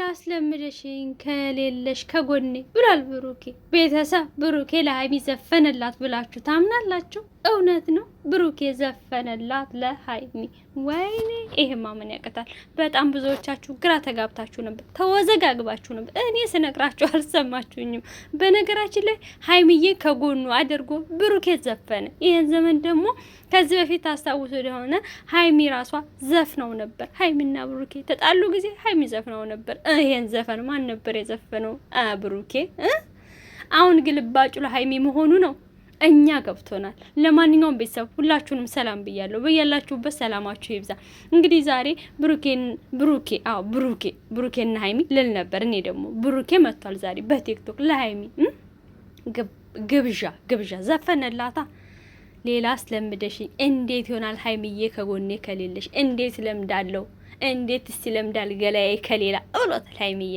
አስለምደሽኝ ከሌለሽ ከጎኔ ብሏል ብሩኬ። ቤተሰብ ብሩኬ ለሀይሚ ዘፈነላት ብላችሁ ታምናላችሁ? እውነት ነው፣ ብሩኬ ዘፈነላት ለሀይሚ። ወይኔ ይሄማ ምን ያቅታል? በጣም ብዙዎቻችሁ ግራ ተጋብታችሁ ነበር፣ ተወዘጋግባችሁ ነበር። እኔ ስነግራችሁ አልሰማችሁኝም። በነገራችን ላይ ሀይሚዬ ከጎኑ አድርጎ ብሩኬ ዘፈነ። ይሄን ዘመን ደግሞ ከዚህ በፊት ታስታውሱ እንደሆነ ሀይሚ ራሷ ዘፍነው ነበር። ሀይሚና ብሩኬ ተጣሉ ጊዜ ሀይሚ ዘፍነው ነበር። ይሄን ዘፈን ማን ነበር የዘፈነው? ብሩኬ። አሁን ግልባጩ ለሀይሚ መሆኑ ነው። እኛ ገብቶናል። ለማንኛውም ቤተሰብ ሁላችሁንም ሰላም ብያለሁ። በያላችሁበት ሰላማችሁ ይብዛ። እንግዲህ ዛሬ ብሩኬና ሀይሚ ልል ነበር። እኔ ደግሞ ብሩኬ መጥቷል ዛሬ በቲክቶክ ለሀይሚ ግብዣ ዘፈነላታ። ሌላ አስለምደሽኝ እንዴት ይሆናል ሀይሚዬ ከጎኔ ከሌለሽ? እንዴት ለምዳለው? እንዴት ለምዳል ገላዬ ከሌላ ብሎታል ሀይሚዬ።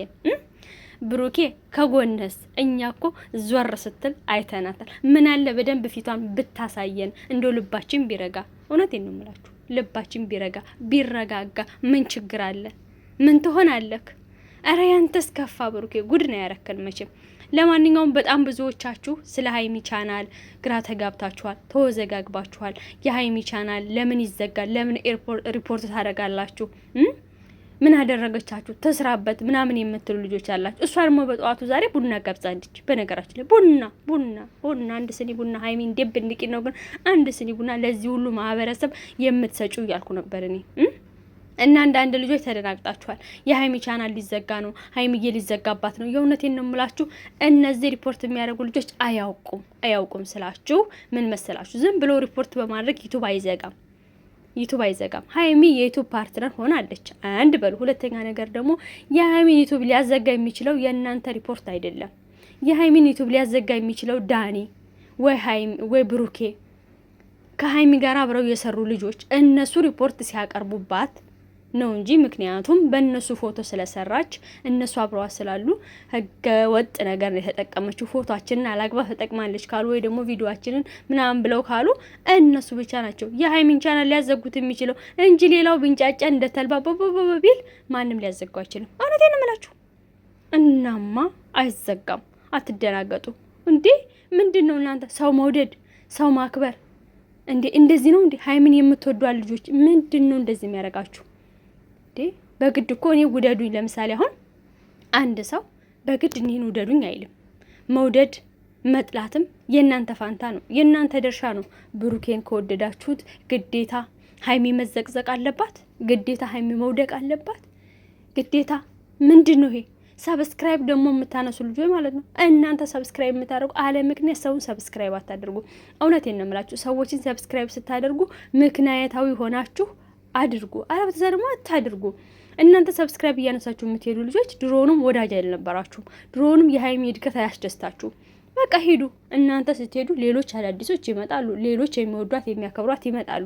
ብሩኬ ከጎነስ? እኛ እኮ ዞር ስትል አይተናታል። ምን አለ በደንብ ፊቷን ብታሳየን፣ እንደው ልባችን ቢረጋ። እውነቴን ነው የምላችሁ፣ ልባችን ቢረጋጋ ምን ችግር አለ? ምን ትሆናለክ? አረ ያንተስ ከፋ ብሩኬ፣ ጉድ ነው ያረከን መቼም። ለማንኛውም በጣም ብዙዎቻችሁ ስለ ሀይሚ ቻናል ግራ ተጋብታችኋል፣ ተወዘጋግባችኋል። የሀይሚ ቻናል ለምን ይዘጋል? ለምን ሪፖርት ታደርጋላችሁ? ምን አደረገቻችሁ? ተስራበት ምናምን የምትሉ ልጆች አላችሁ። እሷ ደግሞ በጠዋቱ ዛሬ ቡና ጋብዛለች። በነገራችን ላይ ቡና አንድ ስኒ ቡና ሀይሚ እንዴ ብንድቂ ነው ግን አንድ ስኒ ቡና ለዚህ ሁሉ ማህበረሰብ የምትሰጩ እያልኩ ነበር እኔ እና አንዳንድ ልጆች ተደናግጣችኋል። የሀይሚ ቻናል ሊዘጋ ነው፣ ሀይሚዬ ሊዘጋባት ነው። የእውነቴን ነው የምላችሁ። እነዚህ ሪፖርት የሚያደርጉ ልጆች አያውቁም ስላችሁ ምን መሰላችሁ? ዝም ብሎ ሪፖርት በማድረግ ዩቱብ አይዘጋም። ሀይሚ የዩቱብ ፓርትነር ሆናለች። አንድ በሉ። ሁለተኛ ነገር ደግሞ የሀይሚ ዩቱብ ሊያዘጋ የሚችለው የእናንተ ሪፖርት አይደለም። የሀይሚን ዩቱብ ሊያዘጋ የሚችለው ዳኒ ወይ ብሩኬ ከሀይሚ ጋር አብረው የሰሩ ልጆች እነሱ ሪፖርት ሲያቀርቡባት ነው እንጂ ምክንያቱም በእነሱ ፎቶ ስለሰራች እነሱ አብረዋ ስላሉ ህገ ወጥ ነገር ነው የተጠቀመችው። ፎቶአችንን አላግባብ ተጠቅማለች ካሉ ወይ ደግሞ ቪዲዮአችንን ምናምን ብለው ካሉ እነሱ ብቻ ናቸው የሀይሚን ቻናል ሊያዘጉት የሚችለው እንጂ ሌላው ቢንጫጫ እንደተልባበበ ቢል ማንም ሊያዘጋው አይችልም። እውነቴን ነው የምላችሁ። እናማ አይዘጋም። አትደናገጡ እንዴ! ምንድነው እናንተ ሰው መውደድ ሰው ማክበር እንዴ? እንደዚህ ነው እንዴ? ሀይሚን የምትወዱ ልጆች ምንድነው እንደዚህ የሚያረጋችሁ? በግድ እኮ እኔ ውደዱኝ። ለምሳሌ አሁን አንድ ሰው በግድ እኔን ውደዱኝ አይልም። መውደድ መጥላትም የእናንተ ፋንታ ነው፣ የእናንተ ድርሻ ነው። ብሩኬን ከወደዳችሁት ግዴታ ሀይሚ መዘቅዘቅ አለባት፣ ግዴታ ሀይሚ መውደቅ አለባት፣ ግዴታ ምንድን ነው ይሄ? ሰብስክራይብ ደግሞ የምታነሱ ልጆች ማለት ነው። እናንተ ሰብስክራይብ የምታደርጉ አለ ምክንያት ሰውን ሰብስክራይብ አታደርጉ። እውነቴን ነው የምላችሁ። ሰዎችን ሰብስክራይብ ስታደርጉ ምክንያታዊ ሆናችሁ አድርጉ። አለበለዚያ ደግሞ አታድርጉ። እናንተ ሰብስክራይብ እያነሳችሁ የምትሄዱ ልጆች ድሮውንም ወዳጅ አልነበራችሁም። ድሮውንም የሀይሚ እድገት አያስደስታችሁ። በቃ ሂዱ። እናንተ ስትሄዱ ሌሎች አዳዲሶች ይመጣሉ። ሌሎች የሚወዷት የሚያከብሯት ይመጣሉ።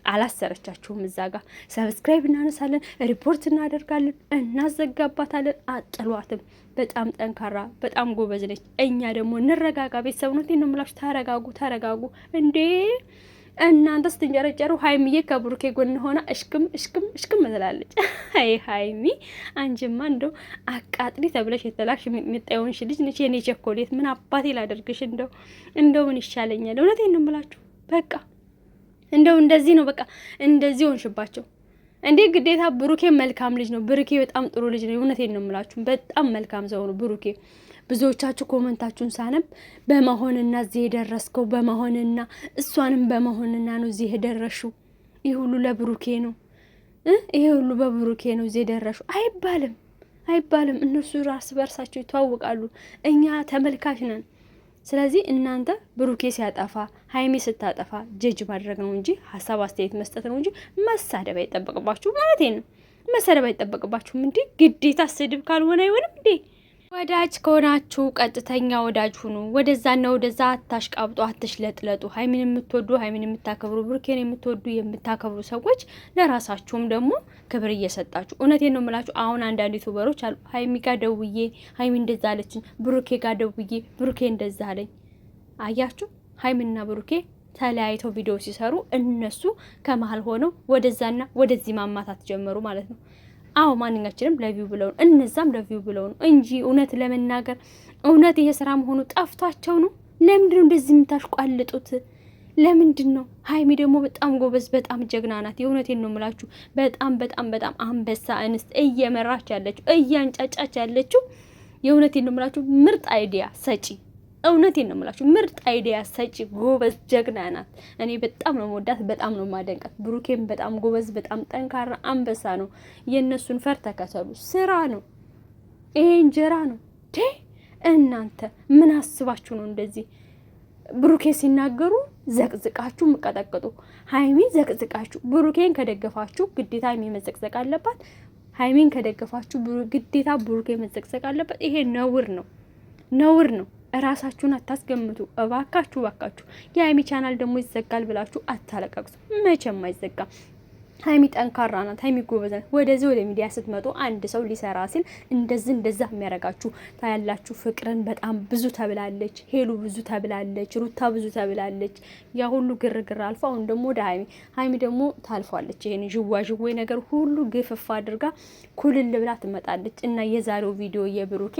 አላሰረቻችሁም። እዛ ጋር ሰብስክራይብ እናነሳለን፣ ሪፖርት እናደርጋለን፣ እናዘጋባታለን። አጥሏትም። በጣም ጠንካራ በጣም ጎበዝ ነች። እኛ ደግሞ እንረጋጋ። ቤተሰብነቴን ነው የምላችሁ። ተረጋጉ እንዴ! እናንተ ስትንጨረጨሩ ሀይሚዬ ከብሩኬ ጎን ሆና እሽክም ትላለች። አይ ሀይሚ አንቺማ እንደው አቃጥሊ ተብለሽ የተላክሽ የሚጣየውን ልጅ ነች። የኔ ቸኮሌት ምን አባቴ ላደርግሽ? እንደው ምን ይሻለኛል? እውነቴን ነው የምላችሁ። በቃ እንደው እንደዚህ ነው። በቃ እንደዚህ ሆንሽባቸው እንዴ! ግዴታ ብሩኬ መልካም ልጅ ነው። ብሩኬ በጣም ጥሩ ልጅ ነው። እውነቴን ነው የምላችሁ። በጣም መልካም ሰው ነው ብሩኬ። ብዙዎቻችሁ ኮመንታችሁን ሳነብ በመሆንና እዚህ የደረስከው በመሆንና እሷንም በመሆንና ነው እዚህ የደረሽው። ይህ ሁሉ ለብሩኬ ነው፣ ይሄ ሁሉ በብሩኬ ነው እዚህ የደረሹ አይባልም። እነሱ ራስ በርሳቸው ይተዋወቃሉ። እኛ ተመልካች ነን። ስለዚህ እናንተ ብሩኬ ሲያጠፋ ሀይሚ ስታጠፋ ጀጅ ማድረግ ነው እንጂ ሀሳብ አስተያየት መስጠት ነው እንጂ መሳደብ አይጠበቅባችሁም። ማለቴ ነው። መሳደብ አይጠበቅባችሁም። እንዴ ግዴታ ስድብ ካልሆነ አይሆንም እንዴ? ወዳጅ ከሆናችሁ ቀጥተኛ ወዳጅ ሁኑ። ወደዛና ወደዛ አታሽቃብጡ፣ አትሽለጥለጡ። ሀይሚን የምትወዱ ሀይሚን የምታከብሩ ብሩኬን የምትወዱ የምታከብሩ ሰዎች ለራሳችሁም ደግሞ ክብር እየሰጣችሁ። እውነቴን ነው የምላችሁ። አሁን አንዳንድ ዩቱበሮች አሉ ሀይሚ ጋር ደውዬ ሀይሚ እንደዛ አለችኝ፣ ብሩኬ ጋር ደውዬ ብሩኬ እንደዛ አለኝ። አያችሁ ሀይሚና ብሩኬ ተለያይተው ቪዲዮ ሲሰሩ እነሱ ከመሀል ሆነው ወደዛና ወደዚህ ማማታት ጀመሩ ማለት ነው። አዎ ማንኛችንም ለቪው ብለው እነዛም ለቪው ብለው ነው እንጂ እውነት ለመናገር እውነት ይሄ ስራ መሆኑ ጠፍቷቸው ነው። ለምንድን ነው እንደዚህ የምታሽቋልጡት? ለምንድን ነው? ሀይሚ ደግሞ በጣም ጎበዝ፣ በጣም ጀግና ናት። የእውነቴን ነው የምላችሁ። በጣም በጣም በጣም አንበሳ እንስት እየመራች ያለችው እያንጫጫች ያለችው የእውነቴን ነው የምላችሁ። ምርጥ አይዲያ ሰጪ፣ እውነቴን ነው የምላችሁ። ምርጥ አይዲያ ሰጪ ጎበዝ ጀግና ናት። እኔ በጣም ነው የምወዳት፣ በጣም ነው የማደንቃት። ብሩኬም በጣም ጎበዝ፣ በጣም ጠንካራ አንበሳ ነው። የእነሱን ፈር ተከተሉ። ስራ ነው ይሄ፣ እንጀራ ነው። እናንተ ምን አስባችሁ ነው እንደዚህ ብሩኬ ሲናገሩ ዘቅዝቃችሁ ምቀጠቅጡ? ሀይሚ ዘቅዝቃችሁ ብሩኬን ከደገፋችሁ ግዴታ ሀይሚ መዘቅዘቅ አለባት። ሀይሚን ከደገፋችሁ ግዴታ ብሩኬ መዘቅዘቅ አለበት። ይሄ ነውር ነው፣ ነውር ነው። እራሳችሁን አታስገምቱ እባካችሁ፣ እባካችሁ። የሀይሚ ቻናል ደግሞ ይዘጋል ብላችሁ አታለቀቅሱ። መቼም አይዘጋም። ሀይሚ ጠንካራ ናት። ሀይሚ ጎበዝ ናት። ወደዚህ ወደ ሚዲያ ስትመጡ አንድ ሰው ሊሰራ ሲል እንደዛ የሚያረጋችሁ ታያላችሁ። ፍቅርን በጣም ብዙ ተብላለች፣ ሄሉ ብዙ ተብላለች፣ ሩታ ብዙ ተብላለች። ያ ሁሉ ግርግር አልፎ አሁን ደግሞ ወደ ሀይሚ ደግሞ ታልፏለች። ይሄን ዥዋዥዌ ነገር ሁሉ ግፍፍ አድርጋ ኩልል ብላ ትመጣለች። እና የዛሬው ቪዲዮ የብሩኬ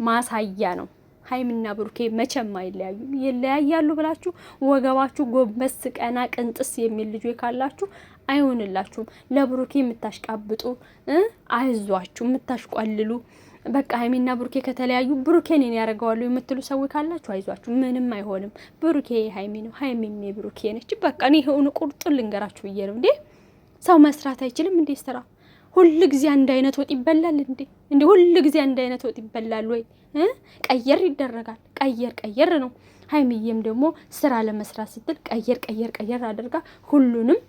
ማሳያ ነው። ሀይሚና ብሩኬ መቼም አይለያዩ። ይለያያሉ ብላችሁ ወገባችሁ ጎንበስ ቀና ቅንጥስ የሚል ልጅ ካላችሁ አይሆንላችሁም። ለብሩኬ የምታሽቃብጡ አይዟችሁ፣ የምታሽቋልሉ በቃ ሀይሚና ብሩኬ ከተለያዩ ብሩኬን ያደርገዋሉ የምትሉ ሰዎች ካላችሁ አይዟችሁ፣ ምንም አይሆንም። ብሩኬ ሀይሚ ነው፣ ሀይሚም ብሩኬ ነች። በቃ እኔ ይሄውን ቁርጡን ልንገራችሁ ብዬ ነው። እንዴ ሰው መስራት አይችልም እንዴ ስራ? ሁሉ ጊዜ አንድ አይነት ወጥ ይበላል እንዴ? እንዴ ሁሉ ጊዜ አንድ አይነት ወጥ ይበላል ወይ? ቀየር ይደረጋል። ቀየር ነው። ሀይሚዬም ደግሞ ስራ ለመስራት ስትል ቀየር አድርጋ ሁሉንም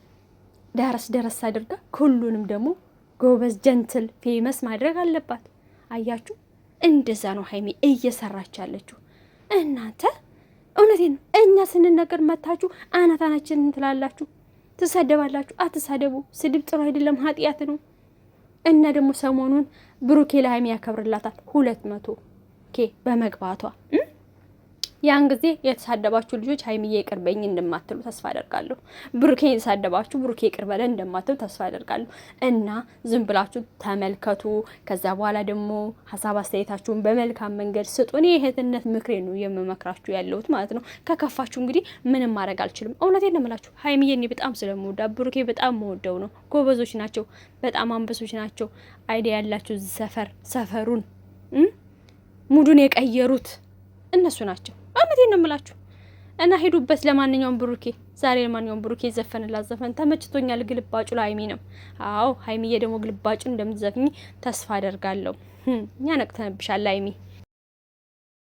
ደረስ አድርጋ ሁሉንም ደግሞ ጎበዝ ጀንትል ፌመስ ማድረግ አለባት። አያችሁ፣ እንደዛ ነው ሀይሚ እየሰራች ያለችው። እናንተ እውነቴን ነው። እኛ ስንነገር መታችሁ አናታናችንን ትላላችሁ፣ ትሳደባላችሁ። አትሳደቡ። ስድብ ጥሩ አይደለም፣ ኃጢአት ነው። እና ደግሞ ሰሞኑን ብሩኬ ለሀይሚ ያከብርላታል 200K በመግባቷ። ያን ጊዜ የተሳደባችሁ ልጆች ሀይሚዬ ይቅር በይኝ እንደማትሉ ተስፋ አደርጋለሁ። ብሩኬን የተሳደባችሁ ብሩኬ ይቅር በለን እንደማትሉ ተስፋ አደርጋለሁ። እና ዝም ብላችሁ ተመልከቱ። ከዛ በኋላ ደግሞ ሀሳብ አስተያየታችሁን በመልካም መንገድ ስጡ። እኔ የእህትነት ምክሬ ነው የምመክራችሁ ያለሁት ማለት ነው። ከከፋችሁ እንግዲህ ምንም ማድረግ አልችልም። እውነቴን ነው የምላችሁ። ሀይሚዬ እኔ በጣም ስለምወዳ ብሩኬ በጣም መወደው ነው። ጎበዞች ናቸው፣ በጣም አንበሶች ናቸው። አይዲያ ያላቸው ሰፈሩን ሙዱን የቀየሩት እነሱ ናቸው። እውነቴን ነው የምላችሁ። እና ሄዱበት። ለማንኛውም ብሩኬ ዛሬ ለማንኛውም ብሩኬ ዘፈንላት ዘፈን ተመችቶኛል። ግልባጩ ለሀይሚ ነው። አዎ ሀይሚዬ ደግሞ ግልባጩን እንደምትዘፍኝ ተስፋ አደርጋለሁ። እኛ ነቅተንብሻል ሀይሚ።